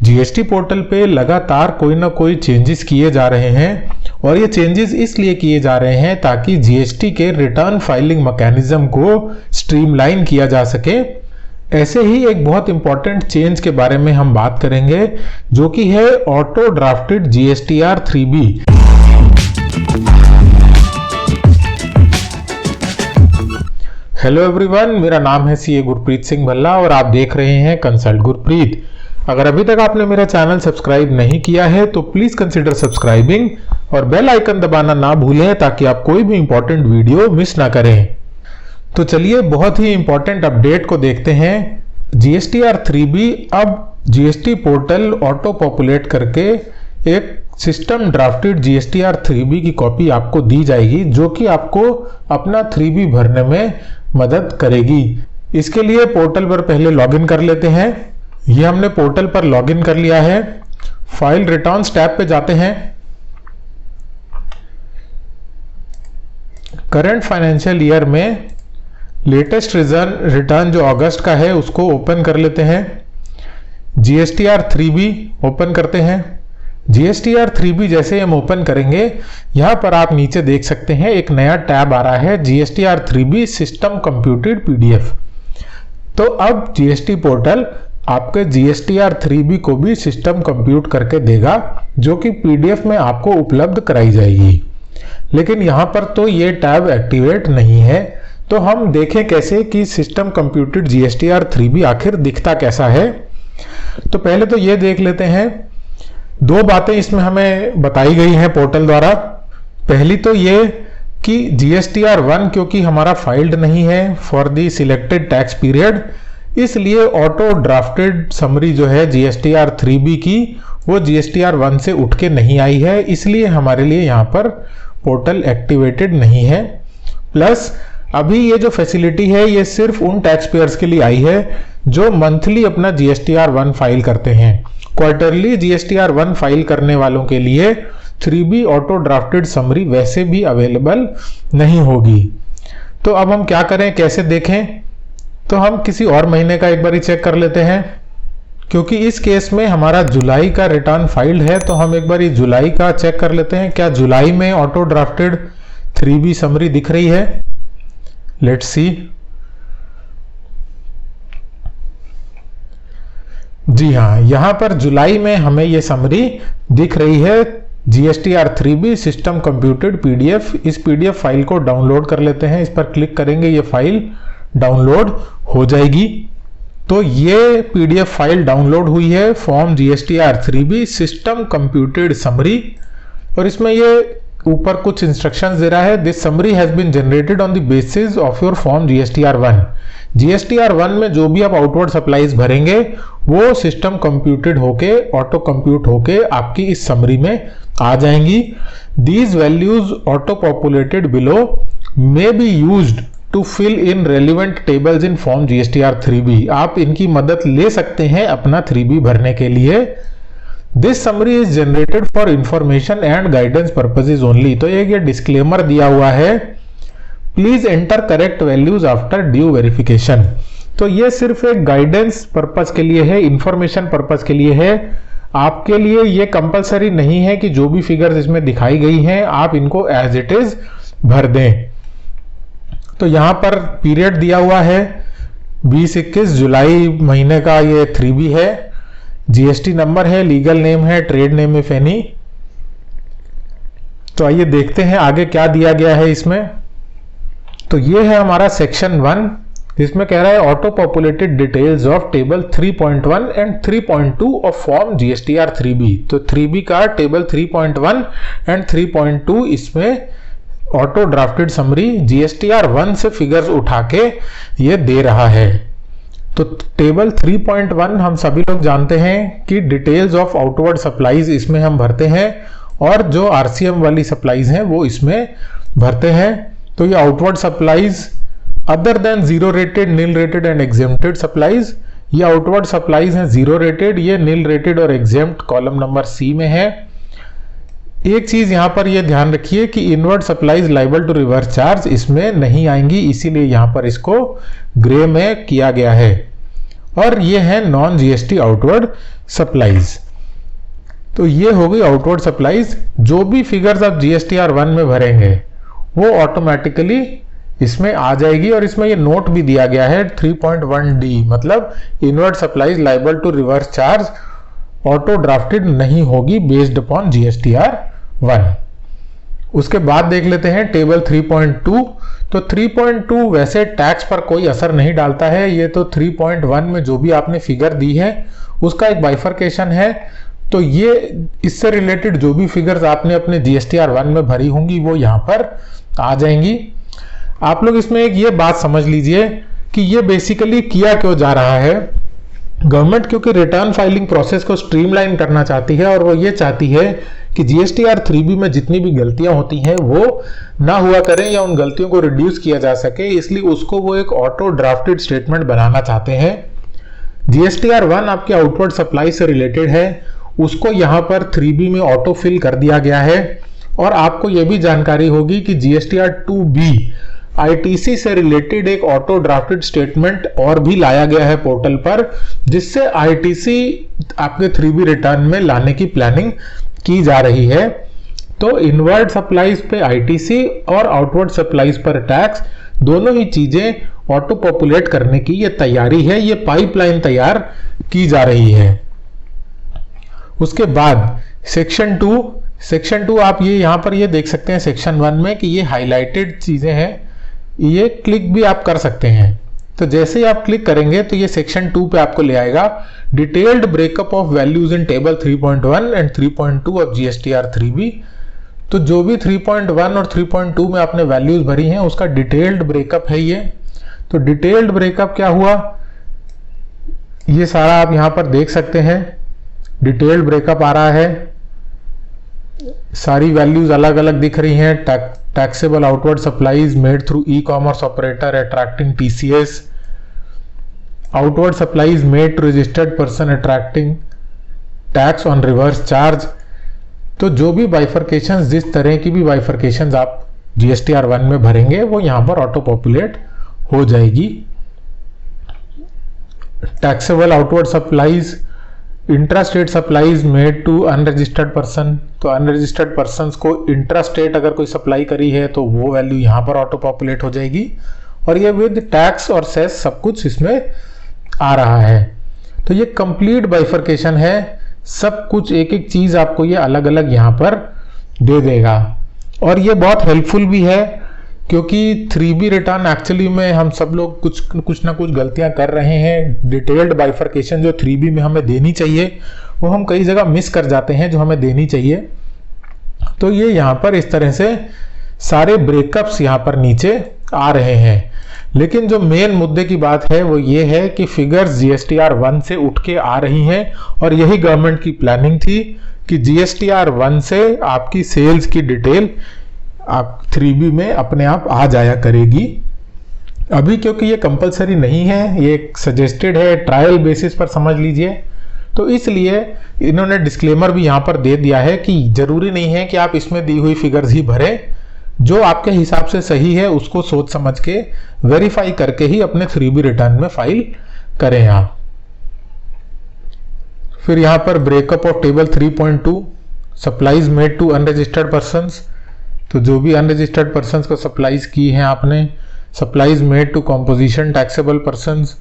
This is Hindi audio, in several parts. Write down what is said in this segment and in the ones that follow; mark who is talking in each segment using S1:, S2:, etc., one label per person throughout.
S1: जीएसटी पोर्टल पे लगातार कोई ना कोई चेंजेस किए जा रहे हैं और ये चेंजेस इसलिए किए जा रहे हैं ताकि जीएसटी के रिटर्न फाइलिंग मैकेनिज्म को स्ट्रीमलाइन किया जा सके। ऐसे ही एक बहुत इंपॉर्टेंट चेंज के बारे में हम बात करेंगे जो कि है auto drafted GSTR 3B। Hello everyone, मेरा नाम है सीए गुरप्रीत सिंह भल्ला और आप देख रहे हैं कंसल्ट गुरप्रीत। अगर अभी तक आपने मेरा चैनल सब्सक्राइब नहीं किया है तो प्लीज कंसीडर सब्सक्राइबिंग और बेल आइकन दबाना ना भूलें ताकि आप कोई भी इंपॉर्टेंट वीडियो मिस ना करें। तो चलिए बहुत ही इंपॉर्टेंट अपडेट को देखते हैं। जीएसटीआर 3B अब जीएसटी पोर्टल ऑटो पॉपुलेट करके एक सिस्टम ड्राफ्टेड जीएसटीआर 3B की कॉपी आपको दी जाएगी जो कि आपको अपना 3B भरने में मदद करेगी। इसके लिए पोर्टल पर पहले लॉगिन कर लेते हैं। ये हमने पोर्टल पर लॉगिन कर लिया है। फाइल रिटर्न्स टैब पे जाते हैं। करंट फाइनेंशियल ईयर में लेटेस्ट रिटर्न जो अगस्त का है उसको ओपन कर लेते हैं। जीएसटीआर 3B ओपन करते हैं। जीएसटीआर 3B जैसे हम ओपन करेंगे, यहां पर आप नीचे देख सकते हैं एक नया टैब आ रहा है, GSTR 3B system computed PDF. तो अब जीएसटी पोर्टल आपके जीएसटीआर 3B को भी सिस्टम कंप्यूट करके देगा जो कि पीडीएफ में आपको उपलब्ध कराई जाएगी। लेकिन यहां पर तो ये टैब एक्टिवेट नहीं है। तो हम देखें कैसे कि सिस्टम कंप्यूटेड जीएसटीआर 3B आखिर दिखता कैसा है। तो पहले तो ये देख लेते हैं। दो बातें इसमें हमें बताई गई हैं पोर्टल द्वारा। पहली तो ये कि जीएसटीआर 1 क्योंकि हमारा फाइल्ड नहीं है for the selected tax period, इसलिए ऑटो ड्राफ्टेड समरी जो है जीएसटीआर 3B की वो जीएसटीआर 1 से उठ के नहीं आई है, इसलिए हमारे लिए यहाँ पर पोर्टल एक्टिवेटेड नहीं है। प्लस अभी ये जो फैसिलिटी है ये सिर्फ उन टैक्स पेयर्स के लिए आई है जो मंथली अपना जीएसटीआर 1 फाइल करते हैं। क्वार्टरली जीएसटीआर 1 फाइल करने वालों के लिए 3B ऑटो ड्राफ्टेड समरी वैसे भी अवेलेबल नहीं होगी। तो अब हम क्या करें, कैसे देखें? तो हम किसी और महीने का एक बार ही चेक कर लेते हैं। क्योंकि इस केस में हमारा जुलाई का रिटर्न फाइल्ड है तो हम एक बार ही जुलाई का चेक कर लेते हैं। क्या जुलाई में ऑटो ड्राफ्टेड 3B समरी दिख रही है? Let's see. जी हाँ, यहां पर जुलाई में हमें ये समरी दिख रही है, GSTR 3B system computed PDF. इस पीडीएफ फाइल को डाउनलोड कर लेते हैं। इस पर क्लिक करेंगे, ये फाइल डाउनलोड हो जाएगी। तो ये पीडीएफ फाइल डाउनलोड हुई है, form GSTR 3B system computed summary. और इसमें ये ऊपर कुछ इंस्ट्रक्शंस दे रहा है। This summary has been generated on the basis of your form GSTR 1। GSTR 1 में जो भी आप आउटवर्ड सप्लाईज भरेंगे वो सिस्टम कंप्यूटेड होके ऑटो कंप्यूट होके आपकी इस समरी में आ जाएंगी। These values auto populated below may be used to fill in relevant tables in form GSTR 3B। आप इनकी मदद ले सकते हैं अपना 3B भरने के लिए। This summary is generated for information and guidance purposes only. तो एक ये डिस्क्लेमर दिया हुआ है, please enter correct values after due verification. तो ये सिर्फ एक गाइडेंस पर्पस के लिए है, इंफॉर्मेशन पर्पस के लिए है। आपके लिए ये कंपलसरी नहीं है कि जो भी फिगर्स इसमें दिखाई गई हैं आप इनको एज इट इज भर दें। तो यहां पर पीरियड दिया हुआ है 20-21 जुलाई महीने का, ये 3B है। जीएसटी नंबर है, लीगल नेम है, ट्रेड नेम इफ एनी। तो आइए देखते हैं आगे क्या दिया गया है इसमें। तो ये है हमारा सेक्शन 1। इसमें कह रहा है auto populated details of table 3.1 and 3.2 of form GSTR 3B। तो 3B का टेबल 3.1 एंड 3.2 इसमें ऑटो ड्राफ्टेड समरी जीएसटीआर 1 से फिगर्स उठा के ये दे रहा है। तो टेबल 3.1 हम सभी लोग जानते हैं कि डिटेल्स ऑफ आउटवर्ड सप्लाईज इसमें हम भरते हैं और जो आरसीएम वाली सप्लाईज हैं वो इसमें भरते हैं। तो ये outward supplies other than zero rated, nil rated and exempted supplies, ये आउटवर्ड सप्लाईज हैं जीरो रेटेड, ये नील रेटेड और एग्जेम्प्ट कॉलम नंबर सी में है। एक चीज यहां पर ये ध्यान रखिए कि inward supplies liable to reverse charge इसमें नहीं आएंगी, इसीलिए यहां पर इसको ग्रे में किया गया है। और ये है नॉन जीएसटी आउटवर्ड सप्लाईज। तो ये हो गई आउटवर्ड सप्लाईज। जो भी फिगर्स आप जीएसटीआर 1 में भरेंगे वो ऑटोमेटिकली इसमें आ जाएगी। और इसमें ये नोट भी दिया गया है 3.1D, मतलब inward supplies liable to reverse charge auto drafted नहीं होगी बेस्ड अपॉन जीएसटीआर 1। उसके बाद देख लेते हैं टेबल 3.2। तो 3.2 वैसे टैक्स पर कोई असर नहीं डालता है। ये तो 3.1 में जो भी आपने फिगर दी है उसका एक बाइफरकेशन है। तो ये इससे रिलेटेड जो भी फिगर्स आपने अपने जीएसटीआर 1 में भरी होंगी वो यहाँ पर आ जाएंगी। आप लोग इसमें एक ये बात समझ लीजिए कि ये बेसिकली किया क्यों जा रहा है। गवर्नमेंट क्योंकि रिटर्न फाइलिंग प्रोसेस को स्ट्रीमलाइन करना चाहती है और वो ये चाहती है कि जीएसटीआर 3B में जितनी भी गलतियां होती हैं वो ना हुआ करें या उन गलतियों को रिड्यूस किया जा सके, इसलिए उसको वो एक ऑटो ड्राफ्टेड स्टेटमेंट बनाना चाहते हैं। जीएसटीआर 1 आपके आउटवर्ड सप्लाई से रिलेटेड है, उसको यहाँ पर 3B में ऑटो फिल कर दिया गया है। और आपको यह भी जानकारी होगी कि जीएसटीआर 2B आईटीसी से रिलेटेड एक ऑटो ड्राफ्टेड स्टेटमेंट और भी लाया गया है पोर्टल पर, जिससे आईटीसी आपके 3B रिटर्न में लाने की प्लानिंग की जा रही है। तो इनवर्ड सप्लाईज पे आईटीसी और आउटवर्ड सप्लाईज पर टैक्स, दोनों ही चीजें ऑटो पॉपुलेट करने की ये तैयारी है, ये पाइपलाइन तैयार की जा रही है। उसके बाद सेक्शन 2 आप ये यहां पर ये देख सकते हैं सेक्शन 1 में कि ये हाईलाइटेड चीजें हैं, ये क्लिक भी आप कर सकते हैं। तो जैसे ही आप क्लिक करेंगे तो ये सेक्शन 2 पे आपको ले आएगा। Detailed breakup of values in table 3.1 and 3.2 of GSTR 3B। तो जो भी 3.1 और 3.2 में आपने वैल्यूज भरी हैं उसका डिटेल्ड ब्रेकअप है ये। तो डिटेल्ड ब्रेकअप क्या हुआ, ये सारा आप यहां पर देख सकते हैं। डिटेल्ड ब्रेकअप आ रहा है, सारी वैल्यूज अलग अलग दिख रही हैं। Taxable outward supplies made through e commerce operator attracting TCS, outward supplies made to registered person attracting tax on reverse charge. तो जो भी बाइफरकेशंस, जिस तरह की भी बाइफरकेशंस आप जीएसटीआर 1 में भरेंगे वो यहां पर ऑटो पॉपुलेट हो जाएगी। Taxable outward supplies intrastate supplies made to unregistered person. तो अनरजिस्टर्ड पर्सन को इंट्रास्टेट अगर कोई सप्लाई करी है तो वो वैल्यू यहां पर ऑटो पॉपुलेट हो जाएगी। और ये विद टैक्स और सेस सब कुछ इसमें आ रहा है। तो ये कंप्लीट बाइफरकेशन है, सब कुछ एक एक चीज आपको ये अलग अलग यहां पर दे देगा। और ये बहुत हेल्पफुल भी है क्योंकि 3B रिटर्न एक्चुअली में हम सब लोग कुछ ना कुछ गलतियां कर रहे हैं। डिटेल्ड बाइफरकेशन जो 3B में हमें देनी चाहिए वो हम कई जगह मिस कर जाते हैं जो हमें देनी चाहिए। तो ये यहाँ पर इस तरह से सारे ब्रेकअप्स यहाँ पर नीचे आ रहे हैं। लेकिन जो मेन मुद्दे की बात है वो ये है कि फिगर्स जीएसटीआर 1 से उठ के आ रही हैं और यही गवर्नमेंट की प्लानिंग थी कि जीएसटीआर 1 से आपकी सेल्स की डिटेल आप 3B में अपने आप आ जाया करेगी। अभी क्योंकि ये कंपलसरी नहीं है, ये एक सजेस्टेड है, ट्रायल बेसिस पर समझ लीजिए, तो इसलिए इन्होंने डिस्क्लेमर भी यहाँ पर दे दिया है कि जरूरी नहीं है कि आप इसमें दी हुई फिगर्स ही भरें। जो आपके हिसाब से सही है उसको सोच समझ के वेरीफाई करके ही अपने 3B रिटर्न में फाइल करें आप। फिर यहाँ पर breakup of table 3.2 supplies made to unregistered persons. तो जो भी अनरजिस्टर्ड पर्संस को सप्लाईज की हैं आपने, supplies made to composition taxable persons,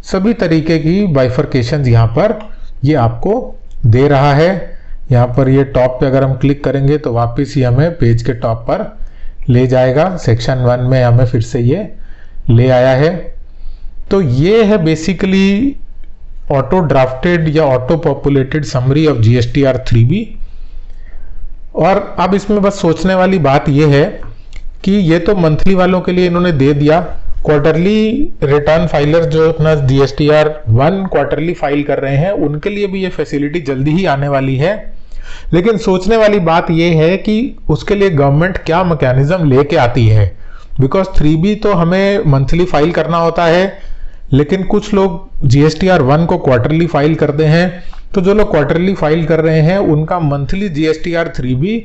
S1: सभी तरीके की बाइफरकेशन यहाँ पर ये आपको दे रहा है। यहाँ पर ये टॉप पे अगर हम क्लिक करेंगे तो वापस ही हमें पेज के टॉप पर ले जाएगा। सेक्शन 1 में हमें फिर से ये ले आया है। तो ये है बेसिकली ऑटो ड्राफ्टेड या auto populated summary of GSTR 3B। और अब इसमें बस सोचने वाली बात यह है कि ये तो मंथली वालों के लिए इन्होंने दे दिया, क्वार्टरली रिटर्न फाइलर जो अपना जीएसटीआर 1 क्वार्टरली फाइल कर रहे हैं उनके लिए भी ये फैसिलिटी जल्दी ही आने वाली है। लेकिन सोचने वाली बात ये है कि उसके लिए गवर्नमेंट क्या मैकेनिज्म लेके आती है, बिकॉज 3B तो हमें मंथली फाइल करना होता है, लेकिन कुछ लोग जीएसटीआर 1 को क्वार्टरली फाइल करते हैं। तो जो लोग क्वार्टरली फाइल कर रहे हैं उनका मंथली जीएसटीआर 3B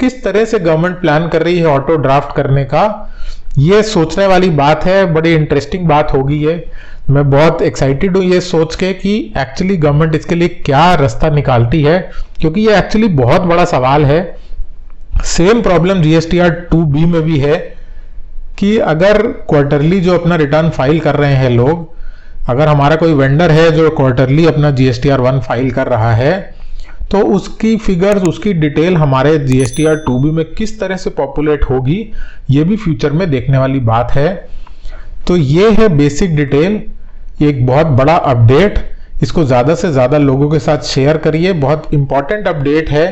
S1: किस तरह से गवर्नमेंट प्लान कर रही है ऑटो ड्राफ्ट करने का, ये सोचने वाली बात है। बड़ी इंटरेस्टिंग बात होगी ये। मैं बहुत एक्साइटेड हूँ ये सोच के कि एक्चुअली गवर्नमेंट इसके लिए क्या रास्ता निकालती है, क्योंकि ये एक्चुअली बहुत बड़ा सवाल है। सेम प्रॉब्लम जीएसटीआर 2B में भी है कि अगर क्वार्टरली जो अपना रिटर्न फाइल कर रहे हैं लोग, अगर हमारा कोई वेंडर है जो क्वार्टरली अपना जीएसटीआर 1 फाइल कर रहा है, तो उसकी फिगर्स, उसकी डिटेल हमारे जीएसटीआर 2B में किस तरह से पॉपुलेट होगी, ये भी फ्यूचर में देखने वाली बात है। तो ये है बेसिक डिटेल, एक बहुत बड़ा अपडेट। इसको ज़्यादा से ज़्यादा लोगों के साथ शेयर करिए, बहुत इंपॉर्टेंट अपडेट है,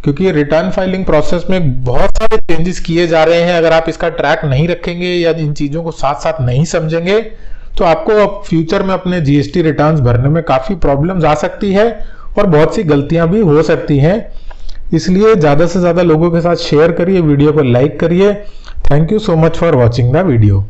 S1: क्योंकि रिटर्न फाइलिंग प्रोसेस में बहुत सारे चेंजेस किए जा रहे हैं। अगर आप इसका ट्रैक नहीं रखेंगे या इन चीज़ों को साथ साथ नहीं समझेंगे, तो आपको अब फ्यूचर में अपने जीएसटी रिटर्न्स भरने में काफ़ी प्रॉब्लम्स आ सकती है और बहुत सी गलतियां भी हो सकती हैं। इसलिए ज़्यादा से ज़्यादा लोगों के साथ शेयर करिए, वीडियो को लाइक करिए। Thank you so much for watching the video.